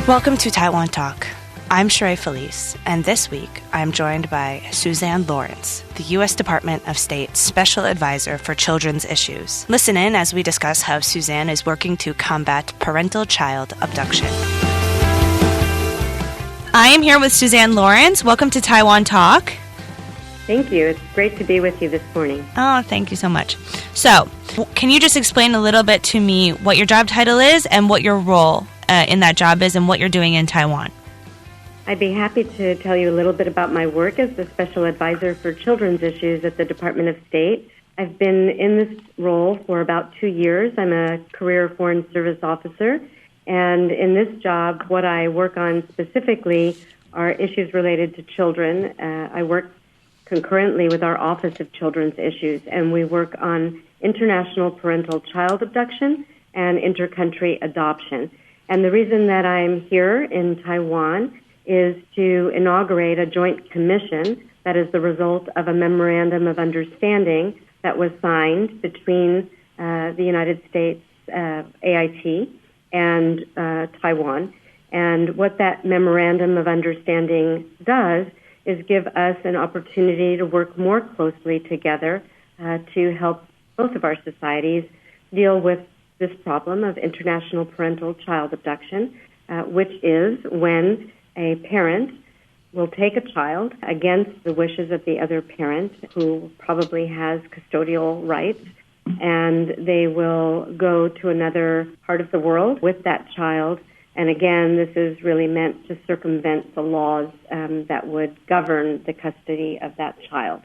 Welcome to Taiwan Talk. I'm Sheree Felice, and this week I'm joined by Suzanne Lawrence, the U.S. Department of State Special Advisor for Children's Issues. Listen in as we discuss how Suzanne is working to combat parental-child abduction. I am here with Suzanne Lawrence. Welcome to Taiwan Talk. Thank you. It's great to be with you this morning. Oh, thank you so much. So, can you just explain a little bit to me what your job title is and what your role in that job is and what you're doing in Taiwan? I'd be happy to tell you a little bit about my work as the Special Advisor for Children's Issues at the Department of State. I've been in this role for about 2 years. I'm a career Foreign Service officer, and in this job, what I work on specifically are issues related to children. I work concurrently with our Office of Children's Issues, and we work on international parental-child abduction and intercountry adoption. And the reason that I'm here in Taiwan is to inaugurate a joint commission that is the result of a memorandum of understanding that was signed between the United States AIT and Taiwan. And what that memorandum of understanding does is give us an opportunity to work more closely together to help both of our societies deal with this problem of international parental-child abduction, which is when a parent will take a child against the wishes of the other parent who probably has custodial rights, and they will go to another part of the world with that child. And again, this is really meant to circumvent the laws that would govern the custody of that child.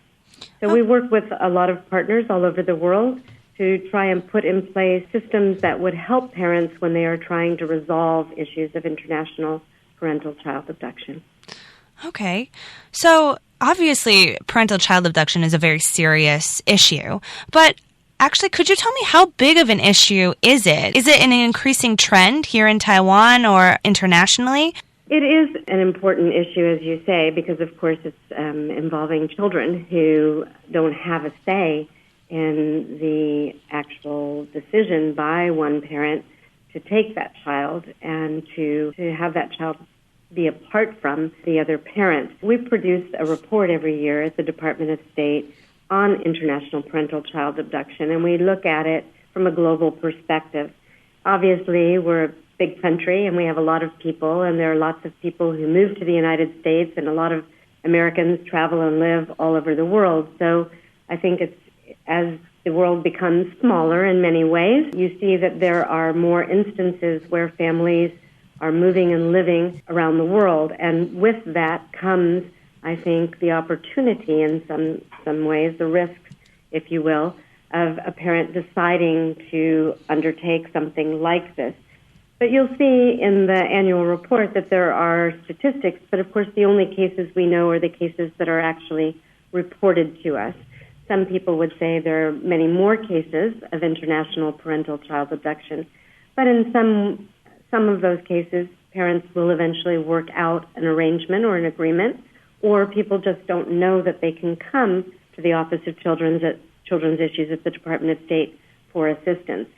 So we work with a lot of partners all over the world to try and put in place systems that would help parents when they are trying to resolve issues of international parental-child abduction. Okay. So obviously, parental-child abduction is a very serious issue, but actually, could you tell me how big of an issue is it? Is it an increasing trend here in Taiwan or internationally? It is an important issue, as you say, because, of course, it's involving children who don't have a say in the actual decision by one parent to take that child and to have that child be apart from the other parent. We produce a report every year at the Department of State on international parental-child abduction, and we look at it from a global perspective. Obviously, we're a big country, and we have a lot of people, and there are lots of people who move to the United States, and a lot of Americans travel and live all over the world. So I think it's as the world becomes smaller in many ways, you see that there are more instances where families are moving and living around the world. And with that comes, I think, the opportunity in some ways, the risks, if you will, of a parent deciding to undertake something like this. But you'll see in the annual report that there are statistics, but of course the only cases we know are the cases that are actually reported to us. Some people would say there are many more cases of international parental-child abduction, but in some of those cases, parents will eventually work out an arrangement or an agreement, or people just don't know that they can come to the Office of Children's Issues at the Department of State for assistance.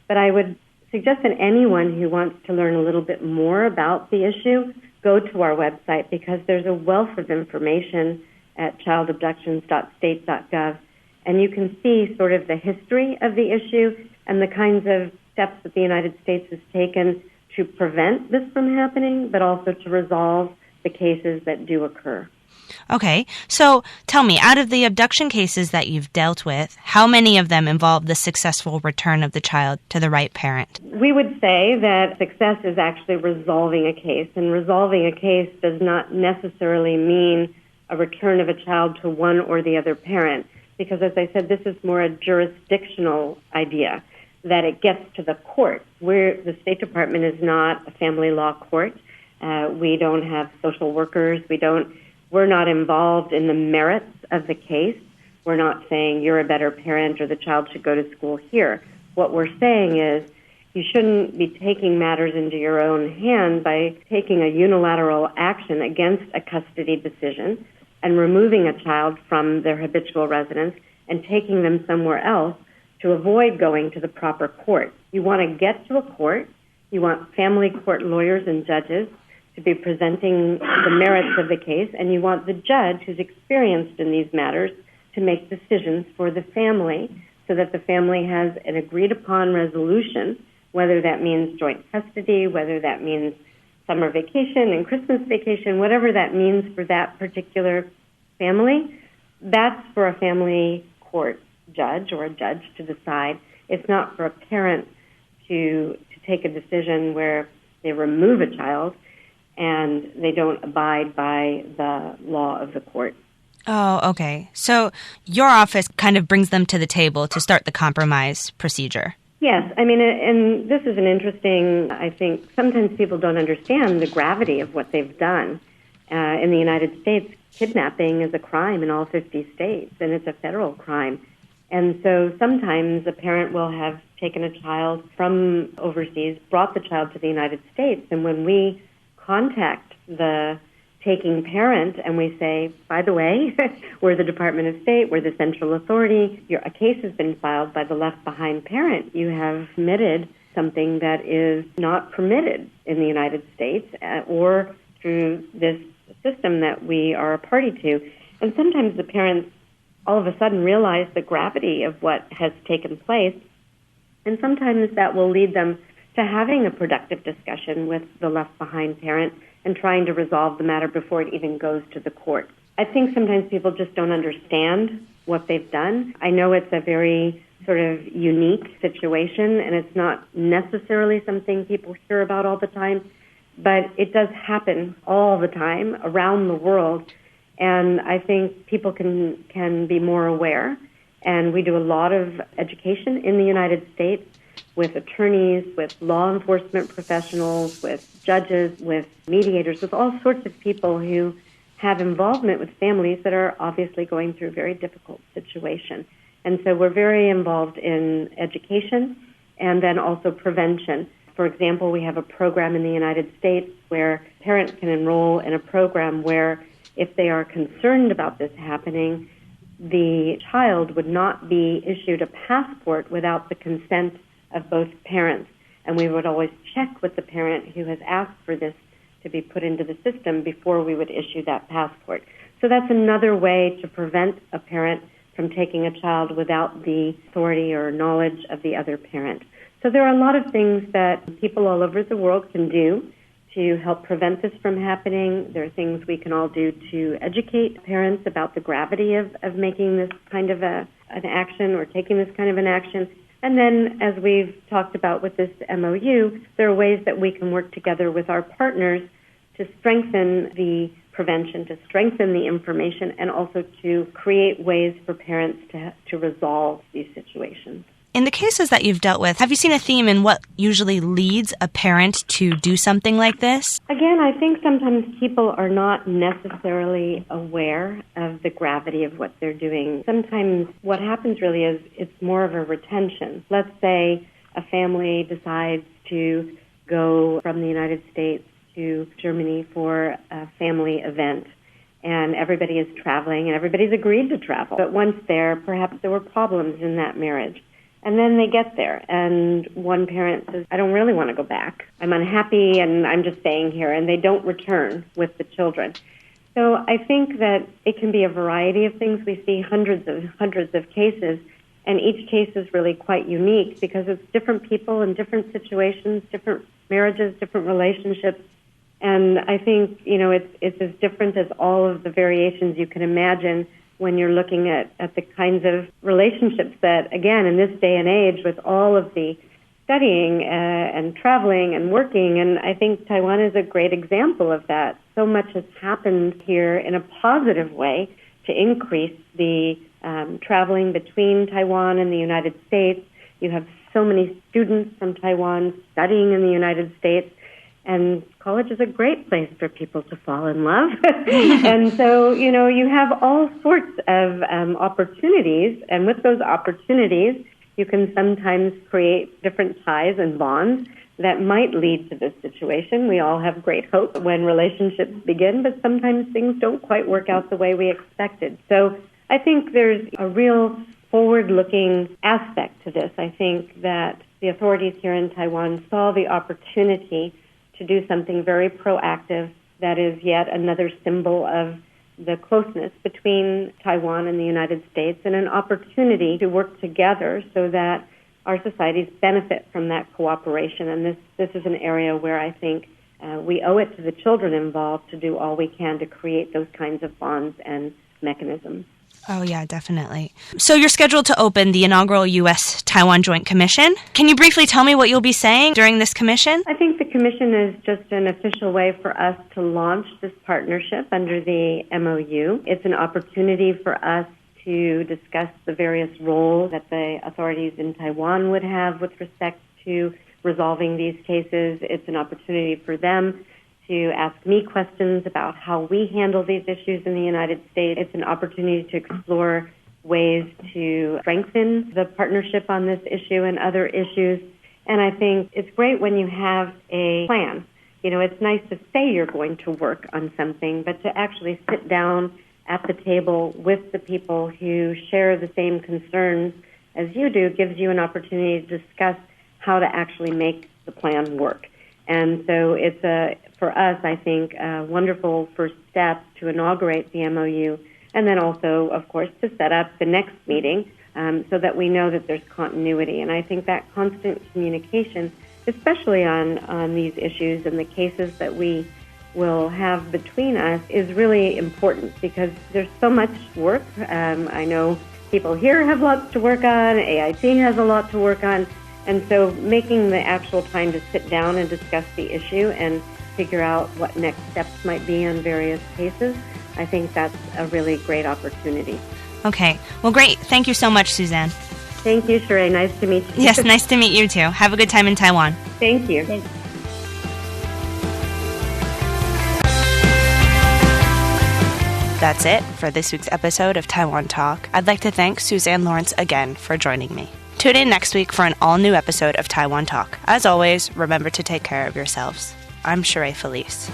But I would suggest that anyone who wants to learn a little bit more about the issue, go to our website, because there's a wealth of information at childabductions.state.gov, and you can see sort of the history of the issue and the kinds of steps that the United States has taken to prevent this from happening, but also to resolve the cases that do occur. Okay, so tell me, out of the abduction cases that you've dealt with, how many of them involve the successful return of the child to the right parent? We would say that success is actually resolving a case, and resolving a case does not necessarily mean a return of a child to one or the other parent, because, as I said, this is more a jurisdictional idea, that it gets to the court. The State Department is not a family law court. We don't have social workers. We're not involved in the merits of the case. We're not saying you're a better parent or the child should go to school here. What we're saying is you shouldn't be taking matters into your own hand by taking a unilateral action against a custody decision and removing a child from their habitual residence and taking them somewhere else to avoid going to the proper court. You want to get to a court You want family court lawyers and judges to be presenting the merits of the case, and you want the judge who's experienced in these matters to make decisions for the family so that the family has an agreed-upon resolution, whether that means joint custody, whether that means summer vacation and Christmas vacation, whatever that means for that particular family. That's for a family court judge or a judge to decide. It's not for a parent to take a decision where they remove a child and they don't abide by the law of the court. Oh, okay. So your office kind of brings them to the table to start the compromise procedure. Yes. I mean, and this is an interesting, I think, sometimes people don't understand the gravity of what they've done. In the United States, kidnapping is a crime in all 50 states, and it's a federal crime. And so sometimes a parent will have taken a child from overseas, brought the child to the United States, and when we contact the taking parent and we say, by the way, we're the Department of State, we're the central authority, a case has been filed by the left behind parent. You have committed something that is not permitted in the United States or through this system that we are a party to. And sometimes the parents all of a sudden realize the gravity of what has taken place, and sometimes that will lead them to having a productive discussion with the left behind parent and trying to resolve the matter before it even goes to the court. I think sometimes people just don't understand what they've done. I know it's a very sort of unique situation, and it's not necessarily something people hear about all the time, but it does happen all the time around the world, and I think people can be more aware. And we do a lot of education in the United States with attorneys, with law enforcement professionals, with judges, with mediators, with all sorts of people who have involvement with families that are obviously going through a very difficult situation. And so we're very involved in education and then also prevention. For example, we have a program in the United States where parents can enroll in a program where if they are concerned about this happening, the child would not be issued a passport without the consent of both parents. And we would always check with the parent who has asked for this to be put into the system before we would issue that passport. So that's another way to prevent a parent from taking a child without the authority or knowledge of the other parent. So there are a lot of things that people all over the world can do to help prevent this from happening. There are things we can all do to educate parents about the gravity of making this kind of an action or taking this kind of an action. And then, as we've talked about with this MOU, there are ways that we can work together with our partners to strengthen the prevention, to strengthen the information, and also to create ways for parents to resolve these situations. In the cases that you've dealt with, have you seen a theme in what usually leads a parent to do something like this? Again, I think sometimes people are not necessarily aware of the gravity of what they're doing. Sometimes what happens really is it's more of a retention. Let's say a family decides to go from the United States to Germany for a family event, and everybody is traveling, and everybody's agreed to travel. But once there, perhaps there were problems in that marriage. And then they get there, and one parent says, I don't really want to go back. I'm unhappy, and I'm just staying here, and they don't return with the children. So I think that it can be a variety of things. We see hundreds of cases, and each case is really quite unique because it's different people in different situations, different marriages, different relationships. And I think, it's as different as all of the variations you can imagine when you're looking at the kinds of relationships that, again, in this day and age, with all of the studying and traveling and working, and I think Taiwan is a great example of that. So much has happened here in a positive way to increase the traveling between Taiwan and the United States. You have so many students from Taiwan studying in the United States, and college is a great place for people to fall in love. And so, you have all sorts of opportunities, and with those opportunities, you can sometimes create different ties and bonds that might lead to this situation. We all have great hope when relationships begin, but sometimes things don't quite work out the way we expected. So I think there's a real forward-looking aspect to this. I think that the authorities here in Taiwan saw the opportunity to do something very proactive that is yet another symbol of the closeness between Taiwan and the United States, and an opportunity to work together so that our societies benefit from that cooperation. And this is an area where I think we owe it to the children involved to do all we can to create those kinds of bonds and mechanisms. Oh, yeah, definitely. So you're scheduled to open the inaugural U.S.-Taiwan Joint Commission. Can you briefly tell me what you'll be saying during this commission? I think the commission is just an official way for us to launch this partnership under the MOU. It's an opportunity for us to discuss the various roles that the authorities in Taiwan would have with respect to resolving these cases. It's an opportunity for them to ask me questions about how we handle these issues in the United States. It's an opportunity to explore ways to strengthen the partnership on this issue and other issues. And I think it's great when you have a plan. You know, it's nice to say you're going to work on something, but to actually sit down at the table with the people who share the same concerns as you do gives you an opportunity to discuss how to actually make the plan work. And so it's for us, I think, a wonderful first step to inaugurate the MOU, and then also, of course, to set up the next meeting so that we know that there's continuity. And I think that constant communication, especially on these issues and the cases that we will have between us, is really important because there's so much work. I know people here have lots to work on, AIT has a lot to work on, and so making the actual time to sit down and discuss the issue and figure out what next steps might be on various cases, I think that's a really great opportunity. Okay. Well, great. Thank you so much, Suzanne. Thank you, Sheree. Nice to meet you. Yes, nice to meet you too. Have a good time in Taiwan. Thank you. That's it for this week's episode of Taiwan Talk. I'd like to thank Suzanne Lawrence again for joining me. Tune in next week for an all-new episode of Taiwan Talk. As always, remember to take care of yourselves. I'm Sheree Felice.